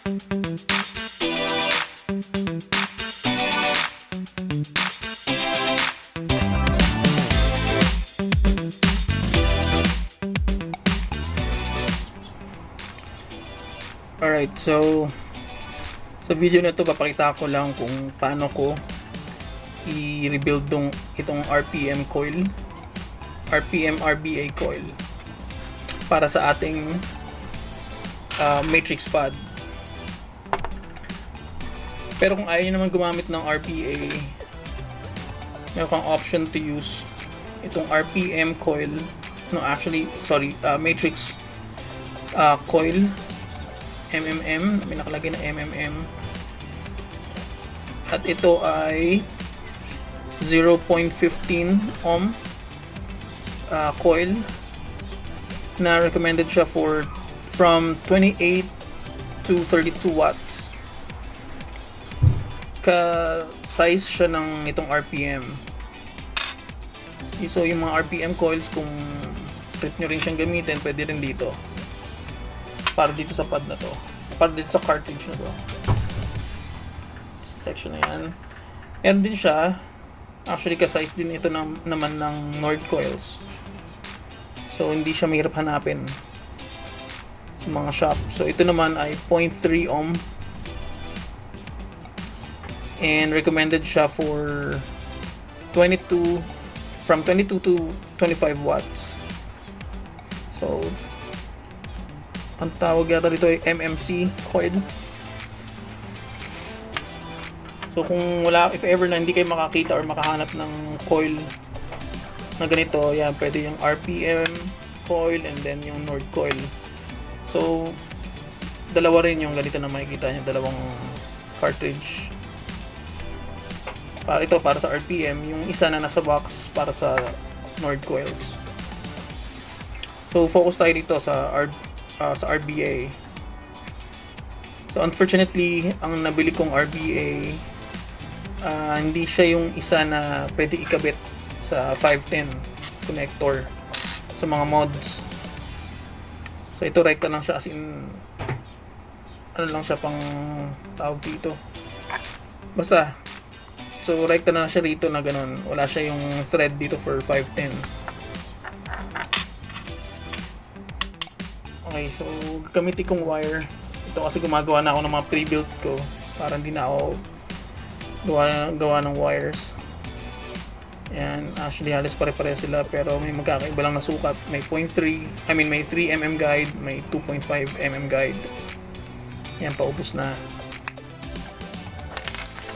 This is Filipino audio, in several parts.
Alright, so sa video na to papakita ko lang kung paano ko i-rebuild itong RPM coil, RPM RBA coil para sa ating matrix pad. Pero kung ayaw naman gumamit ng RBA, meron kang option to use itong RPM coil, no, actually, sorry, matrix coil MMM, may nakalagay na MMM, at ito ay 0.15 ohm coil na recommended siya from 28 to 32 watts. Ka-size siya ng itong RPM. So yung mga RPM coils, kung trip nyo rin siyang gamitin, pwede rin dito. Para dito sa pad na to, para dito sa cartridge na to, section na yan. Meron din siya, actually ka-size din ito naman ng Nord coils, so hindi siya mahirap hanapin sa mga shop. So ito naman ay 0.3 ohm and recommended siya for from 22 to 25 watts. So ang tawag yata dito ay MMC coil. So kung if ever na hindi kayo makakita or makahanap ng coil na ganito, yan, pwede yung RPM coil and then yung Nord coil. So dalawa rin yung ganito na makikita nyo, dalawang cartridge. Ito para sa RPM, yung isa na nasa box para sa Nord coils. So focus tayo dito sa RBA. So unfortunately, ang nabili kong RBA, hindi siya yung isa na pwede ikabit sa 510 connector sa mga mods. So ito rekta lang siya, as in ano lang siya, pang tawag dito, basta, so rekta na siya rito na ganun, wala siya yung thread dito for 510. Okay, so gagamitin kong wire. Ito kasi gumagawa na ako ng mga pre-built ko para hindi na ako gawa ng wires. Yan, actually halos pare-pare sila pero may magkakaiba lang na sukat. May 3mm guide, may 2.5mm guide. Yan, paubos na.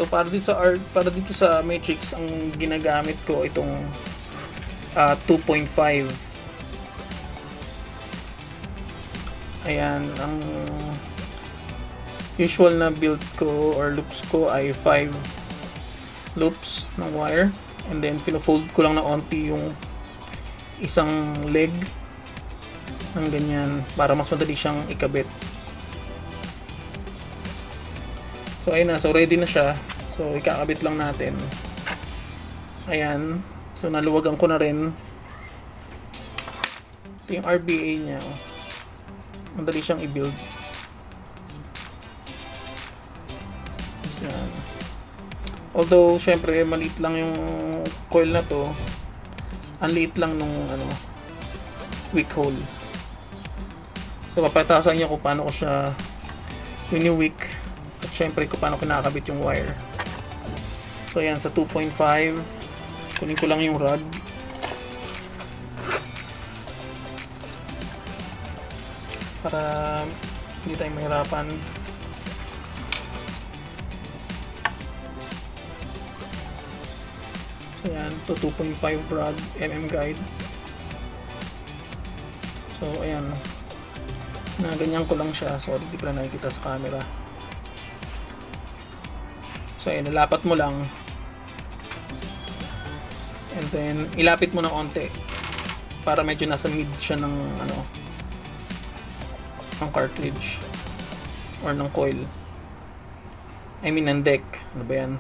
So para dito sa matrix, ang ginagamit ko itong 2.5. Ayan, ang usual na build ko or loops ko ay 5 loops ng wire, and then fino-fold ko lang na onti yung isang leg ng ganyan para mas madali siyang ikabit. So ayun na, so ready na siya. So ikakabit lang natin. Ayan, so naluwagan ko na rin. Ito yung RBA niya. Madali siyang i-build. Yan. Although syempre maliit lang yung coil na to, ang liit lang nung wick hole. So papatasan niyo kung paano ko siya wini-wick, at syempre kung paano kinakabit yung wire. So yan, sa 2.5 kunin ko lang yung rod. Para hindi tayo mahirapan. So yan, to 2.5 rod, mm guide. So ayan, na ganyan ko lang siya. Sorry, di pala nakikita sa camera. So ayan, nalapat mo lang, and then ilapit mo na onte para medyo nasa mid siya ng ng cartridge or ng coil, I mean ng deck. Ano ba yan?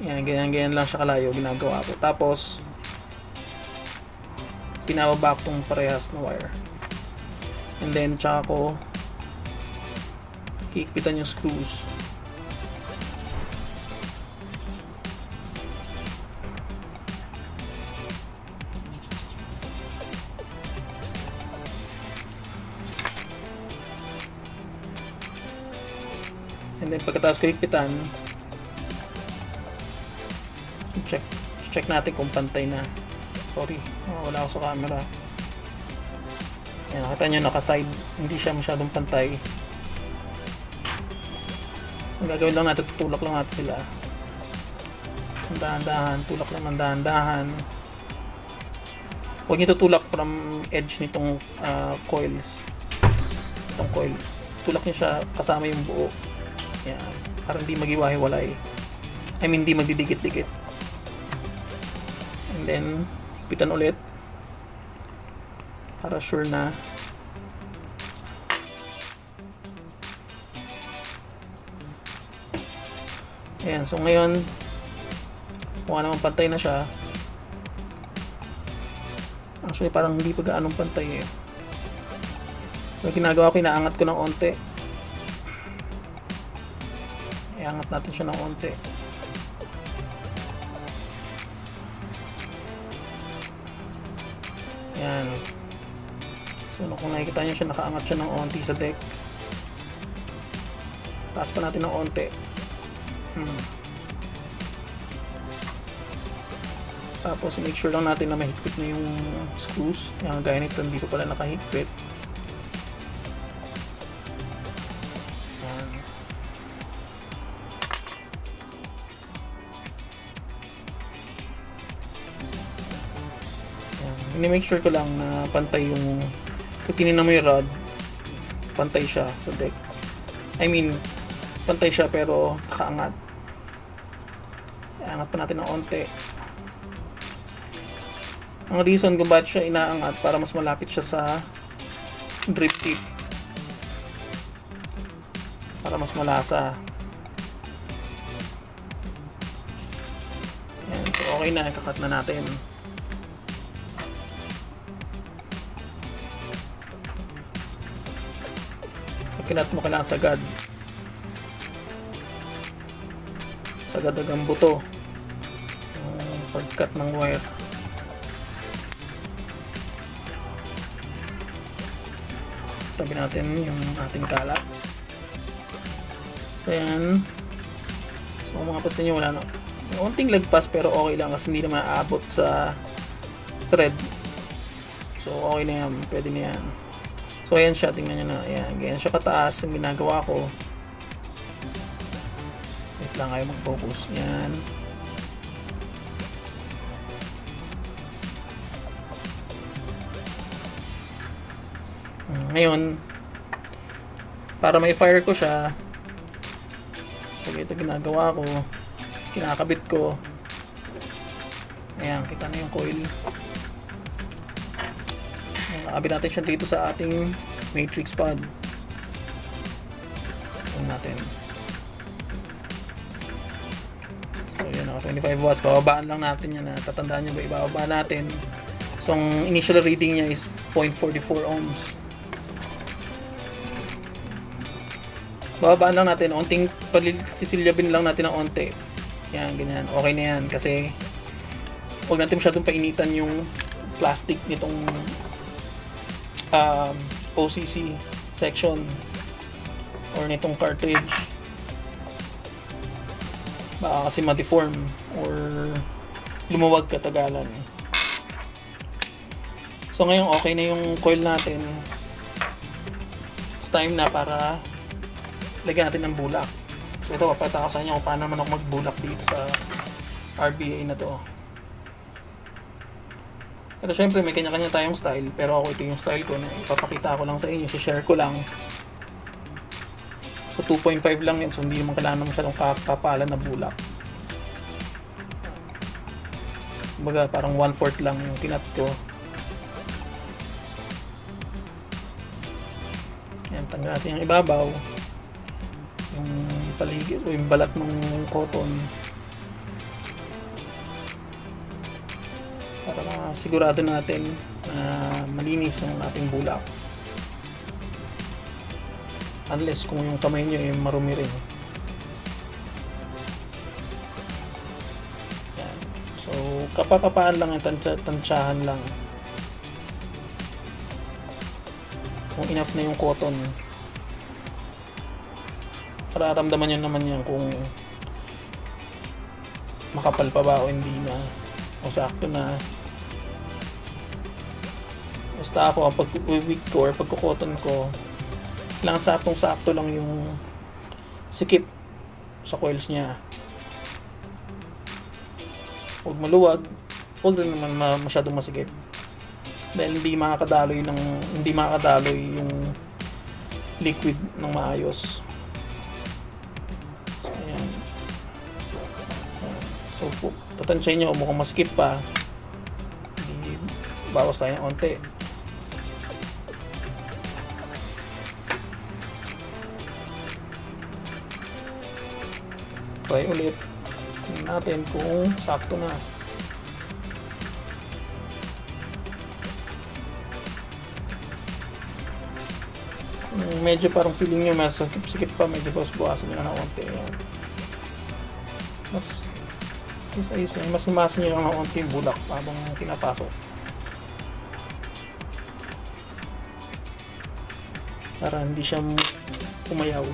Yan, ganyan lang siya kalayo ginagawa ko. Tapos pinababa tong parehas na wire, and then tsaka ko hihigpitan yung screws. And then pagkatapos ko higpitan, check natin kung pantay na. Sorry, wala ako sa camera. Ayan, nakita nyo naka-side, hindi siya masyadong pantay. Ang gagawin lang natin, tutulak lang natin sila. Dahan-dahan, tulak lang ng dahan-dahan. Huwag nyo tutulak from edge nitong coils. Itong coil. Tulak nyo siya kasama yung buo. Ayan, para hindi magiwahiwalay. I mean, hindi magdidikit-dikit. And then, higpitan ulit. Para sure na. Ayan, so ngayon, mukha naman pantay na siya. Actually, parang hindi pa gaanong pantay eh. So, ginagawa ko, inaangat ko ng onte. Iangat natin siya ng onte. Ayan. So, kung nakikita nyo siya, nakaangat siya ng onte sa deck. Taas pa natin ng onte. Tapos, make sure lang natin na mahigpit na yung screws. Yung gaya nito, hindi ko pala nakahigpit. Ini-make sure ko lang na pantay yung kung tinignan mo yung rod, pantay siya sa deck. I mean, pantay siya pero nakaangat. Iangat pa natin ng onte. Ang reason kung bakit siya inaangat para mas malapit siya sa drip tip. Para mas malasa. Ayan, so okay na, ikakat na natin. Kinat mo kailangan sagad ang buto pagkat ng wire. Tabi natin yung ating kalat. Ayan. So mga pansin nyo, wala na unting lagpas pero okay lang kasi hindi naman aabot sa thread. So okay na yan, pwede na yan. So ayan siya, tingnan nyo na. Ayan, ganyan siya kataas yung ginagawa ko. Wait lang, ayaw mag-focus. Ayan. Ngayon, para may fire ko siya, so ito ginagawa ko, kinakabit ko. Ayan, kita na yung coil. Nakabit natin siya dito sa ating matrix pad. Ito natin. So yan, 25 watts. Bababaan lang natin yan. Tatandaan nyo ba? Ibababa natin. So ang initial reading niya is 0.44 ohms. Bababaan lang natin. Unting sisilyabin lang natin ng onte. Yan, ganyan. Okay na yan. Kasi huwag natin masyadong painitan yung plastic nitong OCC section or nitong cartridge. Baka kasi ma-deform or lumuwag katagalan. So ngayon okay na yung coil natin. It's time na para lagyan natin ng bulak. So ito, papataka sa inyo kung paano naman ako magbulak dito sa RBA na to. Pero syempre may kanya-kanya tayong style, pero ako ito yung style ko na ipapakita ko lang sa inyo, share ko lang. So 2.5 lang yun, so hindi naman kailangan masyadong kapalan na bulak. Kumbaga parang 1/4 lang yung kinat ko. Yan, tanggal natin yung ibabaw. Yung paligid o yung balat ng cotton. Para sigurado natin na malinis ang ating bulak. unless kung yung kamay nyo ay marumi rin. Yan. So kapapapaan lang yung tansyahan lang kung enough na yung cotton. Mararamdaman nyo naman yan kung makapal pa ba o hindi na o sakto na. Basta ako ang pag-wig ko or pagko-cotton ko, kailangan saktong-sakto lang yung sikip sa coils niya. Huwag maluwag, huwag rin naman masyadong masikip. Dahil hindi makakadaloy yung liquid ng maayos. Ayan. So, tatansyahin nyo, mukhang masikip pa. Hindi, bawas tayo ng onte. Try ulit. Tingnan natin kung sakto na. Medyo parang feeling nyo mas sikip pa, medyo buwasan nyo na ng onte. Mas ayos na, mas himasin nyo lang ng onte yung bulak habang pinapasok para hindi siya pumayaw.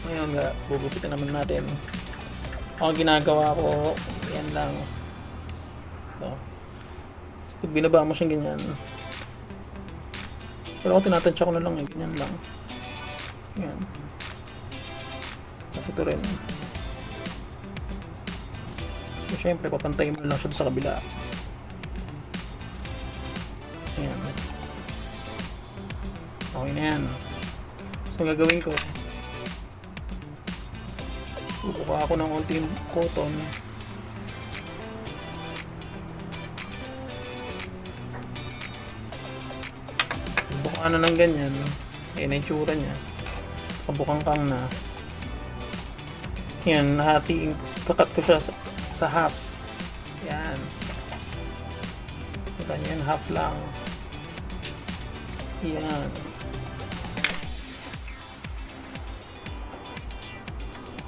Ngayon nga, bubupitan naman natin. Ang ginagawa ko, yan lang. So, pag binaba mo siyang ganyan, pero ako tinatansya ko na lang, ganyan lang. Yan. Kasi ito rin. So, syempre, papantayin mo lang siya sa kabila. Yan. Okay na yan. So, ang gagawin ko, bubuka ako ng unting cotton. Buka na ng ganyan. Ayan ang itsura niya. Kabukang-kang na. Yan, kakat ko siya sa half. Yan. Kita niyo yan, half lang. Yan.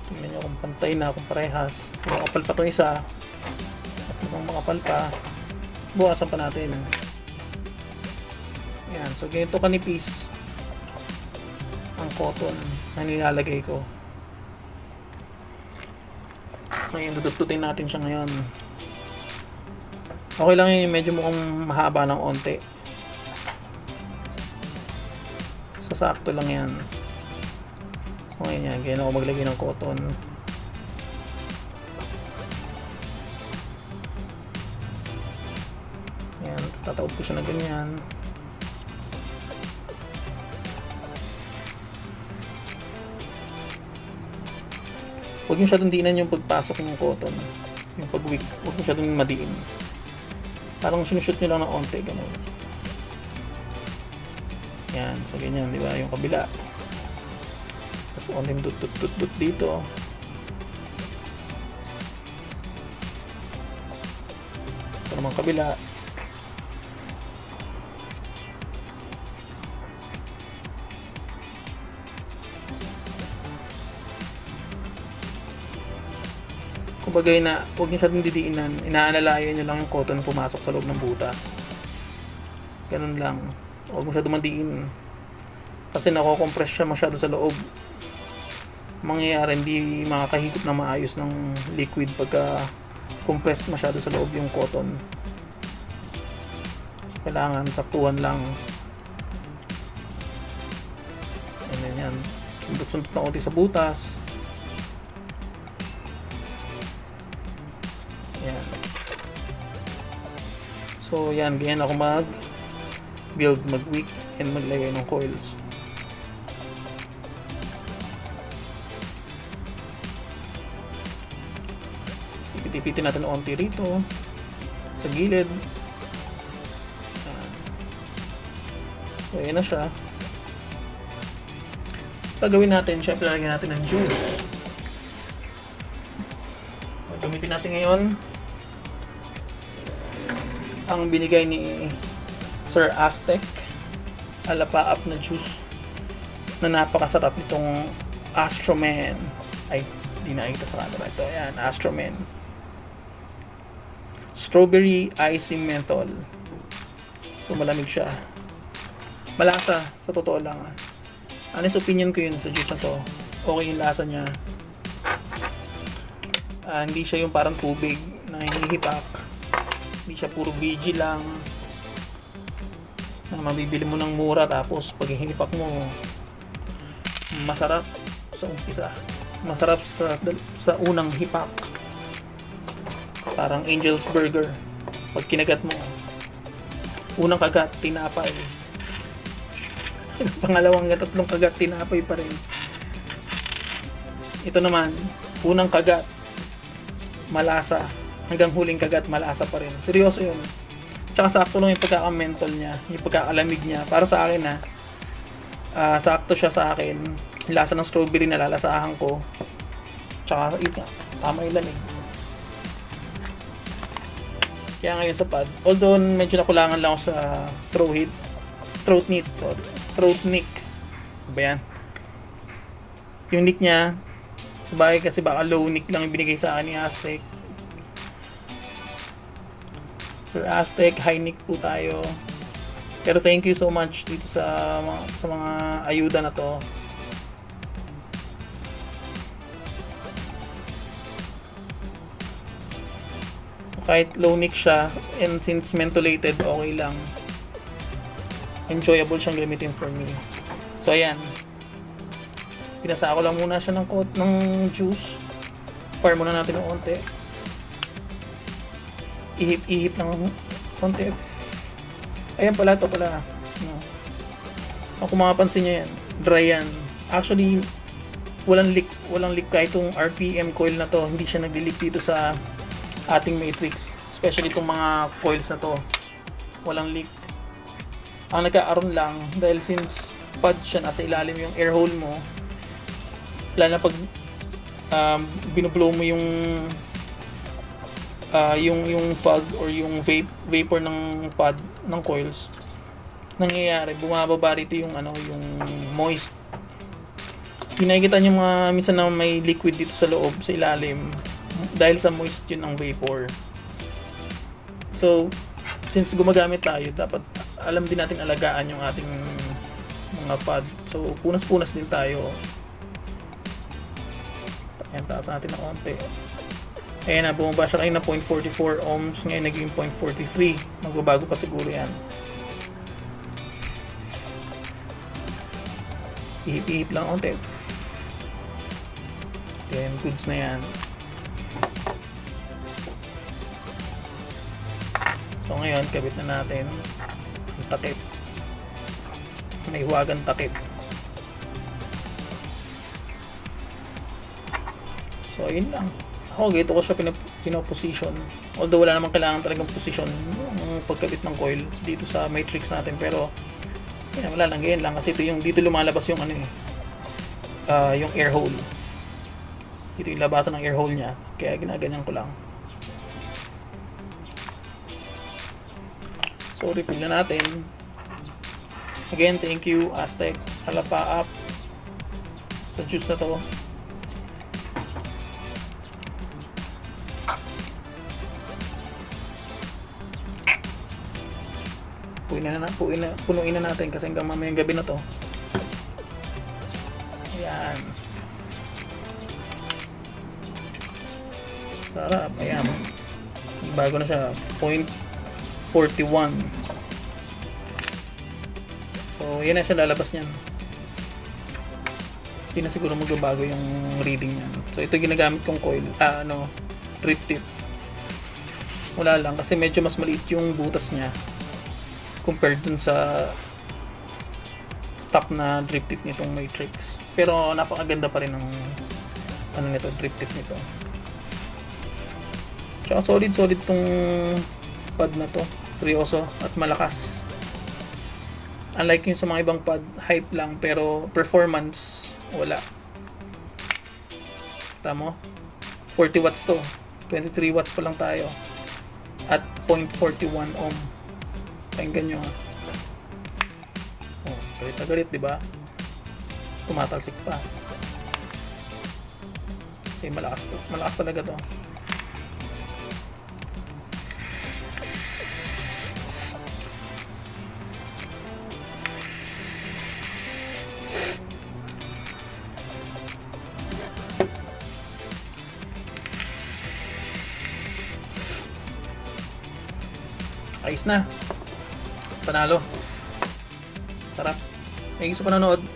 Tingnan nyo kung pantay na, kung parehas. Kung makapal pa itong isa, at kung makapal pa, buwasan pa natin. Yan, so ganito kanipis ang cotton na nilalagay ko. Ngayon, dudututin natin siya ngayon. Okay lang yun, medyo mukhang mahaba ng onte. Sasakto lang yan. So ngayon yan, ganyan ako maglagay ng cotton. Ayan, tataob ko siya na ganyan. Huwag yung masyadong diinan yung pagpasok ng cotton. Yung pag-wick, huwag yung masyadong madiin. Parang sinushoot nyo lang ng onte, gano'n. Yan, so ganyan, di ba? Yung kabila. Tapos onte dut dito. Ito naman kabila. Kumbagay na, huwag nyo masyadong didiinan. Inaalalayan nyo lang yung cotton pumasok sa loob ng butas. Ganun lang. Huwag mo masyadong madiin. Kasi nako-compress siya masyado sa loob. Mangyayari, hindi makakahigop na maayos ng liquid pagka compressed masyado sa loob yung cotton. So, kailangan saktuhan lang. Yan. Sundot-sundot na konti sa butas. Yan. So yan, ganyan ako mag-build, mag-wick, and maglagay ng coils. So, pitipitin natin ng onti rito sa gilid. Yan. So yan na siya. Pagawin natin, syempre lagyan natin ng juice. Gamitin natin ngayon ang binigay ni Sir Aztec alapaap na juice na napakasarap nitong Astroman. Ay, di nakikita sa camera ito. Ayan, Astroman. Strawberry Icy Menthol. So, malamig siya. Malasa, sa totoo lang. Honest opinion ko yun sa juice na to. Okay yung lasa niya. Hindi siya yung parang tubig na hinihipak. Hindi siya puro VG lang na mabibili mo ng mura, tapos pag hinipak mo masarap sa umpisa, masarap sa unang hipak, parang Angel's Burger. Pag kinagat mo, unang kagat tinapay, pangalawang at tatlong kagat tinapay pa rin. Ito naman, unang kagat malasa, hanggang huling kagat malasa pa rin. Seryoso yun. Tsaka sakto lang yung pagkaka-menthol niya, yung pagkakalamig niya. Para sa akin sakto siya sa akin. Lasa ng strawberry na lalasahan ko. Tsaka tama yung lamig. Kaya ngayon sa pad, although medyo nakulangan lang ako sa throat nick. Ba yan? Yung nick niya, sabay kasi baka low nick lang yung binigay sa akin ni Aztec. Sir Aztec, high nick po tayo. Pero thank you so much dito sa mga ayuda na to. Kahit low nick siya, and since mentholated, okay lang. Enjoyable siyang gamitin for me. So ayan, pinasa ko lang muna siya ng juice. Fire muna natin ng konti. Ihip ng konti. Ayan pala, ito pala. No. Kung mapapansin nyo yan, dry yan. Actually, walang leak kahit itong RPM coil na to. Hindi siya nag-leak dito sa ating matrix. Especially itong mga coils na to. Walang leak. Ang nagkaaroon lang, dahil since pad siya, nasa ilalim yung air hole mo, lalo na pag binublow mo yung fog or yung vapor ng pad ng coils, nangyayari bumababa rito yung yung moist. Nakikita niyo minsan na may liquid dito sa loob, sa ilalim, dahil sa moist yun ng vapor. So since gumagamit tayo, dapat alam din natin alagaan yung ating mga pad. So punas-punas din tayo. Ayan, taas natin ng konti. Ayan na, bumaba siya kayo na 0.44 ohms. Ngayon naging 0.43. Magbabago pa siguro yan. Ihip-ihip lang konti. Ayan, goods na yan. So ngayon, kabit na natin ang takip. May huwagan takip. So ayun lang. Ako gito ko siya pinoposition. Although wala namang kailangan talagang position ng pagkabit ng coil dito sa matrix natin, pero yan, wala lang, ganyan lang kasi dito lumalabas yung yung air hole. Dito yung labasan ng air hole niya, kaya ginaganyan ko lang. So refill na natin. Again, thank you Aztec, Alapaap sa juice na to. Punuin na natin kasi hanggang mamayang gabi na to. Ayan. Sarap. Ayan. Bago na siya. 0.41. So, yan na siya, lalabas niyan. Hindi na siguro magbabago yung reading niyan. So, ito ginagamit kong coil. Drip tip. Wala lang kasi medyo mas maliit yung butas niya compared dun sa stock na drip tip nitong matrix. Pero napakaganda pa rin ng nito, drip tip nito. Tsaka solid tong pad na to. Seryoso at malakas. Unlike yung sa mga ibang pad, hype lang pero performance wala. Tama mo? 40 watts to. 23 watts pa lang tayo. At 0.41 ohm. Pakinggan nyo. Oh. Galit na galit, di ba? Tumatalsik pa. Kasi malakas talaga to. Ayos na. Panalo. Sarap. Thank you sa panonood.